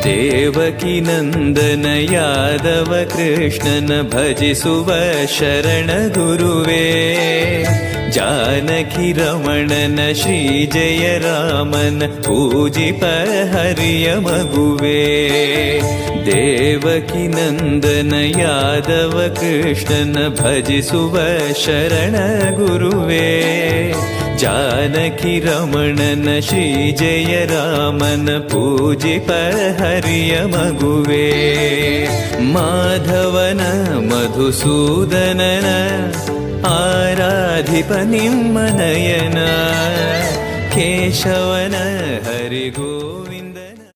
ದೇವಕಿ ನಂದನ ಯಾದವ ಕೃಷ್ಣನ ಭಜಿಸುವ ಶರಣ ಗುರುವೇ. ಜಾನಕಿ ರಮಣನ ಶ್ರೀ ಜಯ ರಾಮನ ಪೂಜಿಪ ಹರಿಯ ಮಗುವೇ. ದೇವಕಿ ನಂದನ ಯಾದವ ಕೃಷ್ಣನ ಭಜಿಸುವ ಶರಣ ಗುರುವೇ. ಜಾನಕಿ ರಮಣನ ಶ್ರೀ ಜಯ ರಾಮನ ಪೂಜಿಪ ಹರಿಯ ಮಗುವೇ. ಮಾಧವನ ಮಧುಸೂದನನ ಆರಾಧಿಪ ನಿಮ್ಮ ನಯನ. ಕೇಶವನ ಹರಿಗೋವಿಂದನ